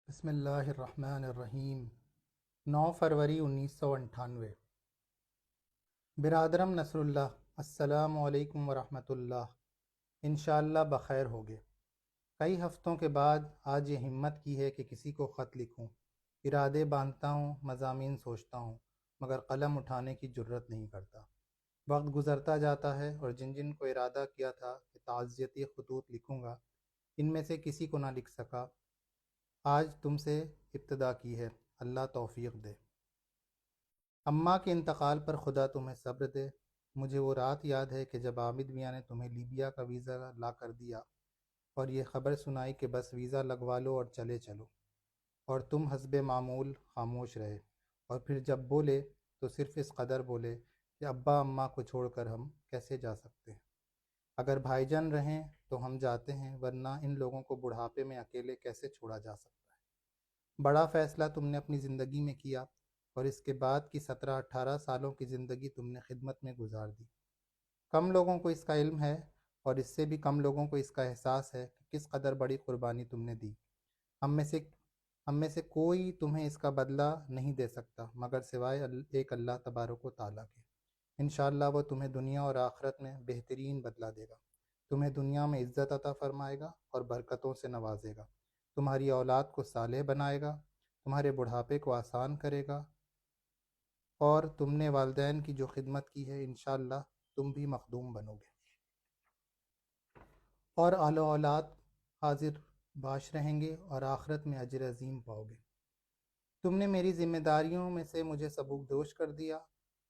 بسم اللہ الرحمن الرحیم۔ 9 فروری 1998۔ برادرم نصر اللہ، السلام علیکم ورحمۃ اللہ۔ انشاءاللہ بخیر ہوگے۔ کئی ہفتوں کے بعد آج یہ ہمت کی ہے کہ کسی کو خط لکھوں۔ ارادے باندھتا ہوں، مضامین سوچتا ہوں، مگر قلم اٹھانے کی جرت نہیں کرتا۔ وقت گزرتا جاتا ہے اور جن جن کو ارادہ کیا تھا کہ تعزیتی خطوط لکھوں گا، ان میں سے کسی کو نہ لکھ سکا۔ آج تم سے ابتدا کی ہے، اللہ توفیق دے۔ اماں کے انتقال پر خدا تمہیں صبر دے۔ مجھے وہ رات یاد ہے کہ جب عابد میاں نے تمہیں لیبیا کا ویزا لا کر دیا اور یہ خبر سنائی کہ بس ویزا لگوا لو اور چلے چلو، اور تم حسب معمول خاموش رہے، اور پھر جب بولے تو صرف اس قدر بولے کہ ابا اماں کو چھوڑ کر ہم کیسے جا سکتے ہیں؟ اگر بھائی جان رہیں تو ہم جاتے ہیں، ورنہ ان لوگوں کو بڑھاپے میں اکیلے کیسے چھوڑا جا سکتا ہے؟ بڑا فیصلہ تم نے اپنی زندگی میں کیا، اور اس کے بعد کی 17-18 سالوں کی زندگی تم نے خدمت میں گزار دی۔ کم لوگوں کو اس کا علم ہے، اور اس سے بھی کم لوگوں کو اس کا احساس ہے کہ کس قدر بڑی قربانی تم نے دی۔ ہم میں سے کوئی تمہیں اس کا بدلہ نہیں دے سکتا مگر سوائے ایک اللہ تبارک و تعالیٰ کے۔ انشاءاللہ وہ تمہیں دنیا اور آخرت میں بہترین بدلہ دے گا۔ تمہیں دنیا میں عزت عطا فرمائے گا اور برکتوں سے نوازے گا۔ تمہاری اولاد کو صالح بنائے گا، تمہارے بڑھاپے کو آسان کرے گا، اور تم نے والدین کی جو خدمت کی ہے انشاءاللہ تم بھی مخدوم بنو گے، اور اہل و اولاد حاضر باش رہیں گے اور آخرت میں اجر عظیم پاؤ گے۔ تم نے میری ذمہ داریوں میں سے مجھے سبک دوش کر دیا،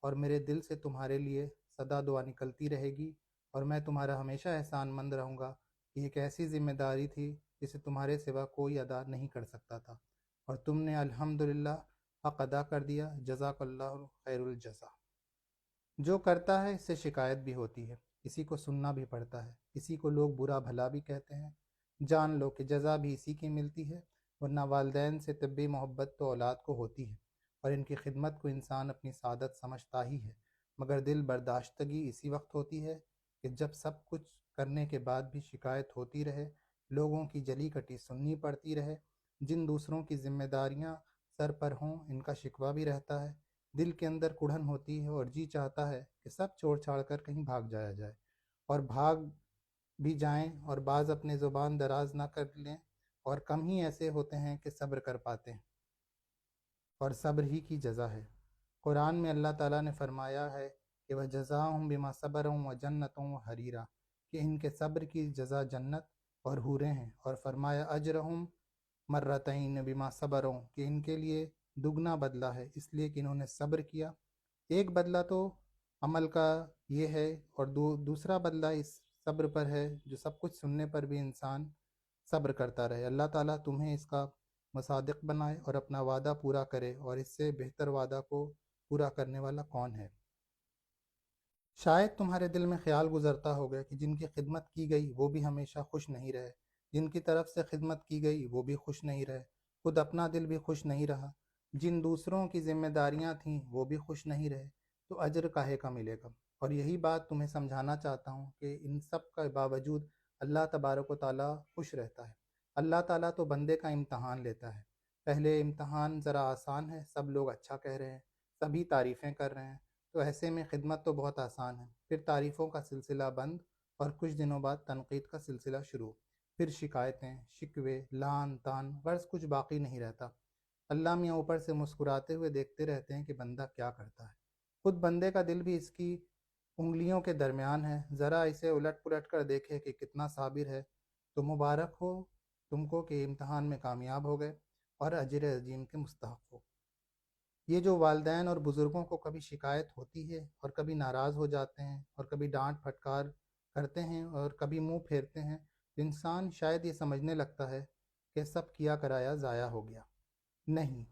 اور میرے دل سے تمہارے لیے سدا دعا نکلتی رہے گی، اور میں تمہارا ہمیشہ احسان مند رہوں گا کہ ایک ایسی ذمہ داری تھی جسے تمہارے سوا کوئی ادا نہیں کر سکتا تھا، اور تم نے الحمدللہ حق ادا کر دیا۔ جزاک اللہ خیر الجزا۔ جو کرتا ہے اس سے شکایت بھی ہوتی ہے، کسی کو سننا بھی پڑتا ہے، کسی کو لوگ برا بھلا بھی کہتے ہیں۔ جان لو کہ جزا بھی اسی کی ملتی ہے، ورنہ والدین سے طبی محبت تو اولاد کو ہوتی ہے، اور ان کی خدمت کو انسان اپنی سعادت سمجھتا ہی ہے، مگر دل برداشتگی اسی وقت ہوتی ہے کہ جب سب کچھ کرنے کے بعد بھی شکایت ہوتی رہے، لوگوں کی جلی کٹی سننی پڑتی رہے، جن دوسروں کی ذمہ داریاں سر پر ہوں ان کا شکوہ بھی رہتا ہے، دل کے اندر کڑھن ہوتی ہے اور جی چاہتا ہے کہ سب چھوڑ چھاڑ کر کہیں بھاگ جایا جائے، اور بھاگ بھی جائیں اور بعض اپنے زبان دراز نہ کر لیں، اور کم ہی ایسے ہوتے ہیں کہ صبر کر پاتے ہیں، اور صبر ہی کی جزا ہے۔ قرآن میں اللہ تعالیٰ نے فرمایا ہے کہ وہ جزاؤہم بما صبروا وجنتوں وحریرا، کہ ان کے صبر کی جزا جنت اور حوریں ہیں، اور فرمایا اجرہم مرتین بما صبروا، کہ ان کے لیے دگنا بدلہ ہے اس لیے کہ انہوں نے صبر کیا۔ ایک بدلہ تو عمل کا یہ ہے، اور دوسرا بدلہ اس صبر پر ہے جو سب کچھ سننے پر بھی انسان صبر کرتا رہے۔ اللہ تعالیٰ تمہیں اس کا مصادق بنائے اور اپنا وعدہ پورا کرے، اور اس سے بہتر وعدہ کو پورا کرنے والا کون ہے؟ شاید تمہارے دل میں خیال گزرتا ہوگا کہ جن کی خدمت کی گئی وہ بھی ہمیشہ خوش نہیں رہے، جن کی طرف سے خدمت کی گئی وہ بھی خوش نہیں رہے، خود اپنا دل بھی خوش نہیں رہا، جن دوسروں کی ذمہ داریاں تھیں وہ بھی خوش نہیں رہے، تو اجر کاہے کا ملے گا؟ اور یہی بات تمہیں سمجھانا چاہتا ہوں کہ ان سب کا باوجود اللہ تبارک و تعالیٰ خوش رہتا ہے۔ اللہ تعالیٰ تو بندے کا امتحان لیتا ہے۔ پہلے امتحان ذرا آسان ہے، سب لوگ اچھا کہہ رہے ہیں، سبھی تعریفیں کر رہے ہیں، تو ایسے میں خدمت تو بہت آسان ہے۔ پھر تعریفوں کا سلسلہ بند، اور کچھ دنوں بعد تنقید کا سلسلہ شروع، پھر شکایتیں، شکوے، لعن طعن، غرض کچھ باقی نہیں رہتا۔ اللہ میاں اوپر سے مسکراتے ہوئے دیکھتے رہتے ہیں کہ بندہ کیا کرتا ہے۔ خود بندے کا دل بھی اس کی انگلیوں کے درمیان ہے، ذرا اسے الٹ پلٹ کر دیکھے کہ کتنا صابر ہے، تو مبارک ہو تم کو کہ امتحان میں کامیاب ہو گئے اور اجر عظیم کے مستحق ہو۔ یہ جو والدین اور بزرگوں کو کبھی شکایت ہوتی ہے اور کبھی ناراض ہو جاتے ہیں اور کبھی ڈانٹ پھٹکار کرتے ہیں اور کبھی منہ پھیرتے ہیں، تو انسان شاید یہ سمجھنے لگتا ہے کہ سب کیا کرایا ضائع ہو گیا۔ نہیں،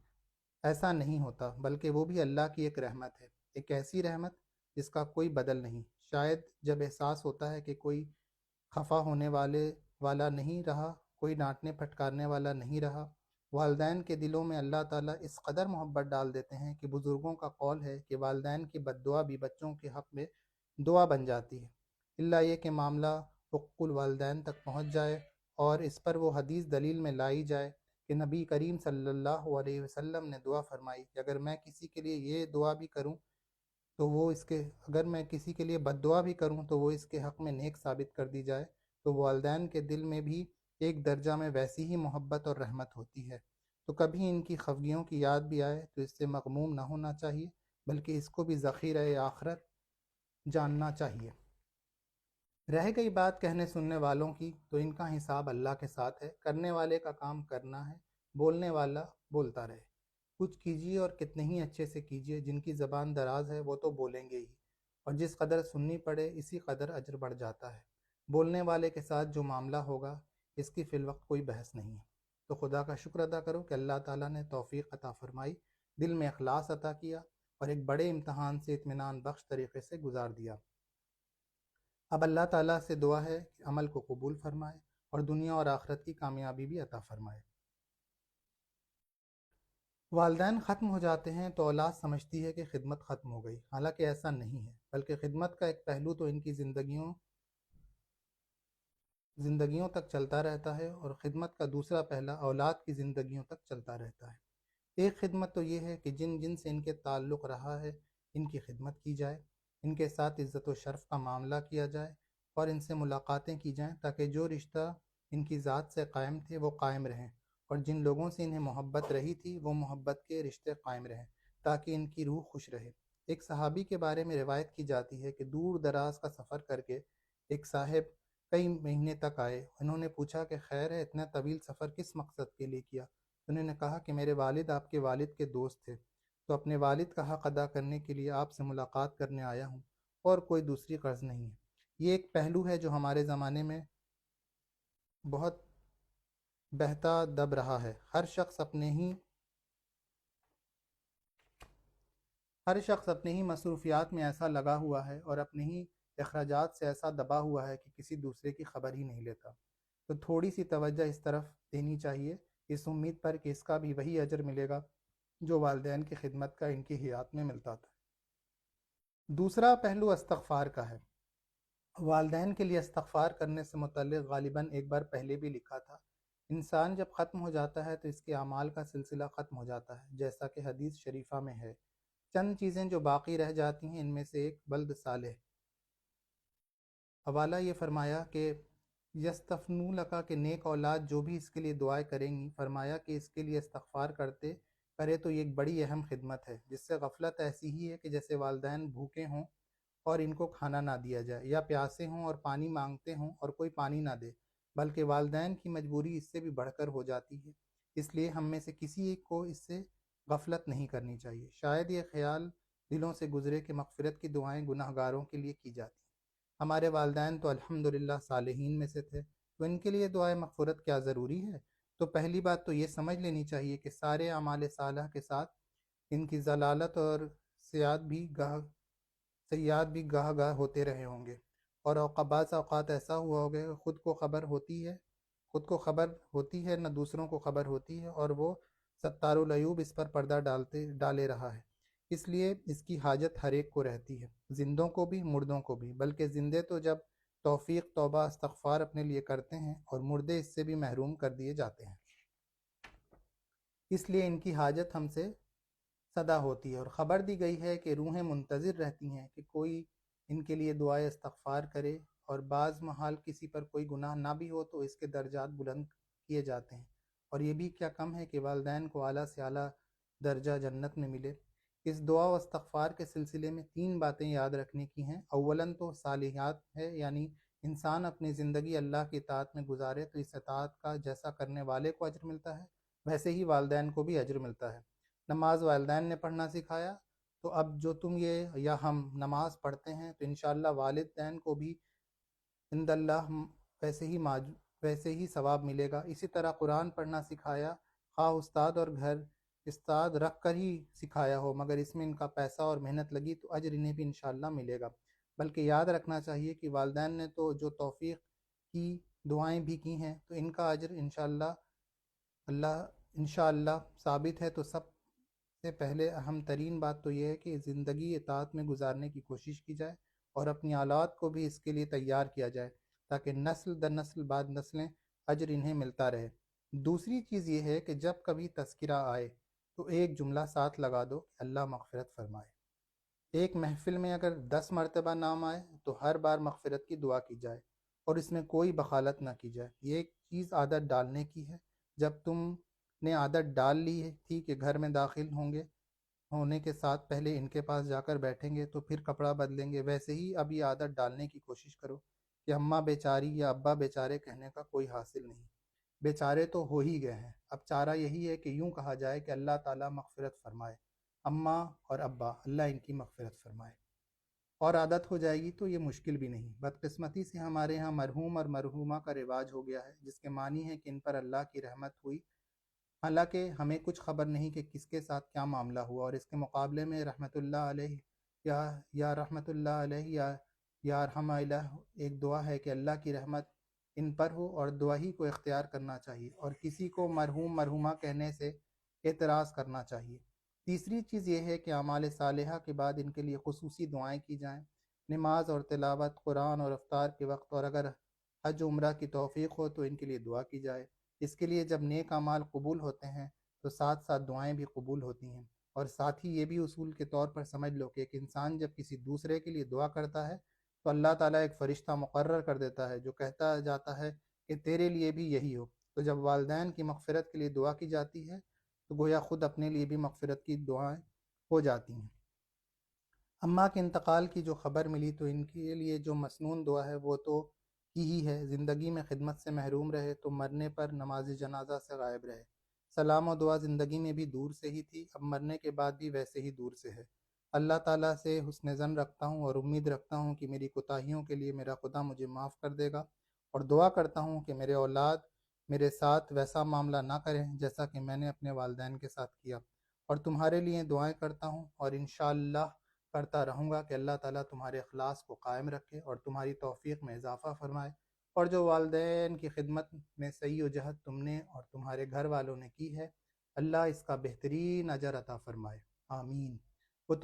ایسا نہیں ہوتا، بلکہ وہ بھی اللہ کی ایک رحمت ہے، ایک ایسی رحمت جس کا کوئی بدل نہیں۔ شاید جب احساس ہوتا ہے کہ کوئی خفا ہونے والا نہیں رہا، کوئی ڈانٹنے پھٹکارنے والا نہیں رہا، والدین کے دلوں میں اللہ تعالیٰ اس قدر محبت ڈال دیتے ہیں کہ بزرگوں کا قول ہے کہ والدین کی بد دعا بھی بچوں کے حق میں دعا بن جاتی ہے، اللہ یہ کہ معاملہ حقوق الوالدین تک پہنچ جائے اور اس پر وہ حدیث دلیل میں لائی جائے کہ نبی کریم صلی اللہ علیہ وسلم نے دعا فرمائی کہ اگر میں کسی کے لیے یہ دعا بھی کروں تو وہ اس کے اگر میں کسی کے لیے بد دعا بھی کروں تو وہ اس کے حق میں نیک ثابت کر دی جائے تو والدین کے دل میں بھی ایک درجہ میں ویسی ہی محبت اور رحمت ہوتی ہے۔ تو کبھی ان کی خفگیوں کی یاد بھی آئے تو اس سے مغموم نہ ہونا چاہیے، بلکہ اس کو بھی ذخیرہ آخرت جاننا چاہیے۔ رہ گئی بات کہنے سننے والوں کی، تو ان کا حساب اللہ کے ساتھ ہے۔ کرنے والے کا کام کرنا ہے، بولنے والا بولتا رہے۔ کچھ کیجیے اور کتنے ہی اچھے سے کیجیے، جن کی زبان دراز ہے وہ تو بولیں گے ہی، اور جس قدر سننی پڑے اسی قدر اجر بڑھ جاتا ہے۔ بولنے والے کے ساتھ جو معاملہ ہوگا اس کی فی الوقت کوئی بحث نہیں ہے۔ تو خدا کا شکر ادا کرو کہ اللہ تعالیٰ نے توفیق عطا فرمائی، دل میں اخلاص عطا کیا، اور ایک بڑے امتحان سے اطمینان بخش طریقے سے گزار دیا۔ اب اللہ تعالیٰ سے دعا ہے کہ عمل کو قبول فرمائے اور دنیا اور آخرت کی کامیابی بھی عطا فرمائے۔ والدین ختم ہو جاتے ہیں تو اولاد سمجھتی ہے کہ خدمت ختم ہو گئی، حالانکہ ایسا نہیں ہے، بلکہ خدمت کا ایک پہلو تو ان کی زندگیوں تک چلتا رہتا ہے، اور خدمت کا دوسرا پہلا اولاد کی زندگیوں تک چلتا رہتا ہے۔ ایک خدمت تو یہ ہے کہ جن سے ان کے تعلق رہا ہے ان کی خدمت کی جائے، ان کے ساتھ عزت و شرف کا معاملہ کیا جائے، اور ان سے ملاقاتیں کی جائیں تاکہ جو رشتہ ان کی ذات سے قائم تھے وہ قائم رہیں، اور جن لوگوں سے انہیں محبت رہی تھی وہ محبت کے رشتے قائم رہیں تاکہ ان کی روح خوش رہے۔ ایک صحابی کے بارے میں روایت کی جاتی ہے کہ دور دراز کا سفر کر کے ایک صاحب کئی مہینے تک آئے۔ انہوں نے پوچھا کہ خیر ہے، اتنا طویل سفر کس مقصد کے لیے کیا؟ انہوں نے کہا کہ میرے والد آپ کے والد کے دوست تھے، تو اپنے والد کا حق ادا کرنے کے لیے آپ سے ملاقات کرنے آیا ہوں، اور کوئی دوسری غرض نہیں ہے۔ یہ ایک پہلو ہے جو ہمارے زمانے میں بہت بہتا دب رہا ہے۔ ہر شخص اپنے ہی مصروفیات میں ایسا لگا ہوا ہے اور اپنے ہی اخراجات سے ایسا دبا ہوا ہے کہ کسی دوسرے کی خبر ہی نہیں لیتا۔ تو تھوڑی سی توجہ اس طرف دینی چاہیے، اس امید پر کہ اس کا بھی وہی اجر ملے گا جو والدین کی خدمت کا ان کی حیات میں ملتا تھا۔ دوسرا پہلو استغفار کا ہے۔ والدین کے لیے استغفار کرنے سے متعلق غالباً ایک بار پہلے بھی لکھا تھا۔ انسان جب ختم ہو جاتا ہے تو اس کے اعمال کا سلسلہ ختم ہو جاتا ہے، جیسا کہ حدیث شریفہ میں ہے۔ چند چیزیں جو باقی رہ جاتی ہیں، ان میں سے ایک بلد صالح۔ حوالہ یہ فرمایا کہ یستفنولک کہ نیک اولاد جو بھی اس کے لیے دعائیں کریں گی، فرمایا کہ اس کے لیے استغفار کرے تو یہ ایک بڑی اہم خدمت ہے، جس سے غفلت ایسی ہی ہے کہ جیسے والدین بھوکے ہوں اور ان کو کھانا نہ دیا جائے، یا پیاسے ہوں اور پانی مانگتے ہوں اور کوئی پانی نہ دے، بلکہ والدین کی مجبوری اس سے بھی بڑھ کر ہو جاتی ہے۔ اس لیے ہم میں سے کسی ایک کو اس سے غفلت نہیں کرنی چاہیے۔ شاید یہ خیال دلوں سے گزرے کہ مغفرت کی دعائیں گناہ گاروں کے لیے کی جاتی ہیں۔ ہمارے والدین تو الحمدللہ صالحین میں سے تھے، تو ان کے لیے دعائیں مغفرت کیا ضروری ہے؟ تو پہلی بات تو یہ سمجھ لینی چاہیے کہ سارے اعمال صالح کے ساتھ ان کی ضلالت اور سیئات بھی گاہ گاہ ہوتے رہے ہوں گے، اور بعض اوقات ایسا ہوا ہوگا کہ خود کو خبر ہوتی ہے نہ دوسروں کو خبر ہوتی ہے، اور وہ ستار العیوب اس پر پردہ ڈالے رہا ہے۔ اس لیے اس کی حاجت ہر ایک کو رہتی ہے، زندوں کو بھی مردوں کو بھی، بلکہ زندے تو جب توفیق توبہ استغفار اپنے لیے کرتے ہیں، اور مردے اس سے بھی محروم کر دیے جاتے ہیں۔ اس لیے ان کی حاجت ہم سے صدا ہوتی ہے، اور خبر دی گئی ہے کہ روحیں منتظر رہتی ہیں کہ کوئی ان کے لیے دعائے استغفار کرے، اور بعض محال کسی پر کوئی گناہ نہ بھی ہو تو اس کے درجات بلند کیے جاتے ہیں، اور یہ بھی کیا کم ہے کہ والدین کو اعلیٰ سے اعلیٰ درجہ جنت میں ملے۔ اس دعا و استغفار کے سلسلے میں 3 باتیں یاد رکھنے کی ہیں۔ اولاً تو صالحات ہے، یعنی انسان اپنی زندگی اللہ کی اطاعت میں گزارے تو اس اطاعت کا جیسا کرنے والے کو اجر ملتا ہے، ویسے ہی والدین کو بھی اجر ملتا ہے۔ نماز والدین نے پڑھنا سکھایا، تو اب جو تم یا ہم نماز پڑھتے ہیں تو انشاءاللہ والدین کو بھی عند اللہ ویسے ہی ثواب ملے گا۔ اسی طرح قرآن پڑھنا سکھایا، خواہ استاد اور گھر استاد رکھ کر ہی سکھایا ہو، مگر اس میں ان کا پیسہ اور محنت لگی تو اجر انہیں بھی انشاءاللہ ملے گا۔ بلکہ یاد رکھنا چاہیے کہ والدین نے تو جو توفیق کی دعائیں بھی کی ہیں، تو ان کا اجر انشاءاللہ ثابت ہے۔ تو سب سے پہلے اہم ترین بات تو یہ ہے کہ زندگی اطاعت میں گزارنے کی کوشش کی جائے، اور اپنی اولاد کو بھی اس کے لیے تیار کیا جائے تاکہ نسل در نسل بعد نسلیں اجر انہیں ملتا رہے۔ دوسری چیز یہ ہے کہ جب کبھی تذکرہ آئے تو ایک جملہ ساتھ لگا دو کہ اللہ مغفرت فرمائے۔ ایک محفل میں اگر 10 مرتبہ نام آئے تو ہر بار مغفرت کی دعا کی جائے اور اس میں کوئی بخالت نہ کی جائے۔ یہ ایک چیز عادت ڈالنے کی ہے۔ جب تم نے عادت ڈال لی تھی کہ گھر میں داخل ہونے کے ساتھ پہلے ان کے پاس جا کر بیٹھیں گے تو پھر کپڑا بدلیں گے، ویسے ہی اب یہ عادت ڈالنے کی کوشش کرو کہ اماں بیچاری یا ابا بیچارے کہنے کا کوئی حاصل نہیں، بیچارے تو ہو ہی گئے ہیں۔ اب چارہ یہی ہے کہ یوں کہا جائے کہ اللہ تعالیٰ مغفرت فرمائے، اماں اور ابا اللہ ان کی مغفرت فرمائے، اور عادت ہو جائے گی تو یہ مشکل بھی نہیں۔ بدقسمتی سے ہمارے ہاں مرحوم اور مرحومہ کا رواج ہو گیا ہے، جس کے معنی ہے کہ ان پر اللہ کی رحمت ہوئی، حالانکہ ہمیں کچھ خبر نہیں کہ کس کے ساتھ کیا معاملہ ہوا، اور اس کے مقابلے میں رحمت اللہ علیہ یا رحمت اللہ علیہ یا ارحم الہ ایک دعا ہے کہ اللہ کی رحمت ان پر ہو، اور دعا ہی کو اختیار کرنا چاہیے اور کسی کو مرحوم مرحومہ کہنے سے اعتراض کرنا چاہیے۔ تیسری چیز یہ ہے کہ اعمال صالحہ کے بعد ان کے لیے خصوصی دعائیں کی جائیں، نماز اور تلاوت قرآن اور افطار کے وقت، اور اگر حج عمرہ کی توفیق ہو تو ان کے لیے دعا کی جائے۔ اس کے لیے جب نیک اعمال قبول ہوتے ہیں تو ساتھ ساتھ دعائیں بھی قبول ہوتی ہیں، اور ساتھ ہی یہ بھی اصول کے طور پر سمجھ لو کہ ایک انسان جب کسی دوسرے کے لیے دعا کرتا ہے تو اللہ تعالیٰ ایک فرشتہ مقرر کر دیتا ہے جو کہتا جاتا ہے کہ تیرے لیے بھی یہی ہو۔ تو جب والدین کی مغفرت کے لیے دعا کی جاتی ہے تو گویا خود اپنے لیے بھی مغفرت کی دعائیں ہو جاتی ہیں۔ اماں کے انتقال کی جو خبر ملی تو ان کے لیے جو مسنون دعا ہے وہ تو کی ہی ہے، زندگی میں خدمت سے محروم رہے تو مرنے پر نماز جنازہ سے غائب رہے۔ سلام و دعا زندگی میں بھی دور سے ہی تھی، اب مرنے کے بعد بھی ویسے ہی دور سے ہے۔ اللہ تعالیٰ سے حسن ظن رکھتا ہوں اور امید رکھتا ہوں کہ میری کوتاہیوں کے لیے میرا خدا مجھے معاف کر دے گا، اور دعا کرتا ہوں کہ میرے اولاد میرے ساتھ ویسا معاملہ نہ کریں جیسا کہ میں نے اپنے والدین کے ساتھ کیا، اور تمہارے لیے دعائیں کرتا ہوں اور انشاءاللہ کرتا رہوں گا کہ اللہ تعالیٰ تمہارے اخلاص کو قائم رکھے اور تمہاری توفیق میں اضافہ فرمائے، اور جو والدین کی خدمت میں سعی و جہد تم نے اور تمہارے گھر والوں نے کی ہے، اللہ اس کا بہترین اجر عطا فرمائے، آمین۔ وہ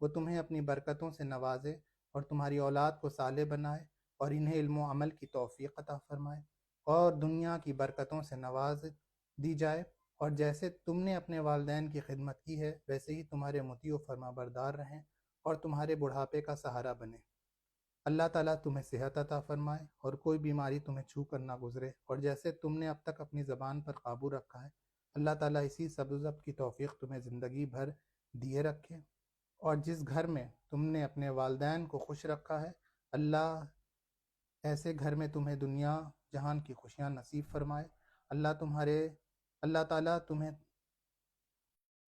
تمہیں اپنی برکتوں سے نوازے اور تمہاری اولاد کو صالح بنائے اور انہیں علم و عمل کی توفیق عطا فرمائے اور دنیا کی برکتوں سے نواز دی جائے، اور جیسے تم نے اپنے والدین کی خدمت کی ہے ویسے ہی تمہارے مطیع و فرما بردار رہیں اور تمہارے بڑھاپے کا سہارا بنے۔ اللہ تعالیٰ تمہیں صحت عطا فرمائے اور کوئی بیماری تمہیں چھو کر نہ گزرے، اور جیسے تم نے اب تک اپنی زبان پر قابو رکھا ہے، اللہ تعالیٰ اسی سبز و ضبط کی توفیق تمہیں زندگی بھر دیے رکھے، اور جس گھر میں تم نے اپنے والدین کو خوش رکھا ہے، اللہ ایسے گھر میں تمہیں دنیا جہان کی خوشیاں نصیب فرمائے۔ اللہ تعالیٰ تمہیں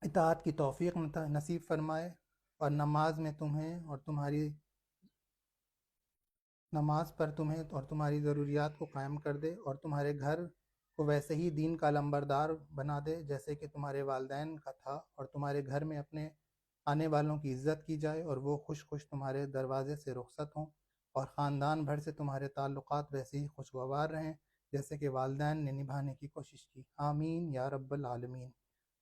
اطاعت کی توفیق نصیب فرمائے، اور نماز میں تمہیں اور تمہاری نماز پر تمہیں اور تمہاری ضروریات کو قائم کر دے، اور تمہارے گھر کو ویسے ہی دین کا علمبردار بنا دے جیسے کہ تمہارے والدین کا تھا، اور تمہارے گھر میں اپنے آنے والوں کی عزت کی جائے اور وہ خوش خوش تمہارے دروازے سے رخصت ہوں، اور خاندان بھر سے تمہارے تعلقات ویسے ہی خوشگوار رہیں جیسے کہ والدین نے نبھانے کی کوشش کی، آمین یا رب العالمین۔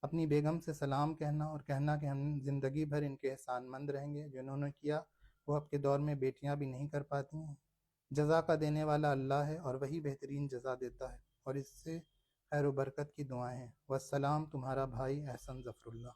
اپنی بیگم سے سلام کہنا اور کہنا کہ ہم زندگی بھر ان کے احسان مند رہیں گے، جو انہوں نے کیا وہ اب کے دور میں بیٹیاں بھی نہیں کر پاتی ہیں۔ جزا کا دینے والا اللہ ہے اور وہی بہترین جزا دیتا ہے، اور اس سے خیر و برکت کی دعائیں ہیں۔ والسلام، تمہارا بھائی احسن ظفر اللہ۔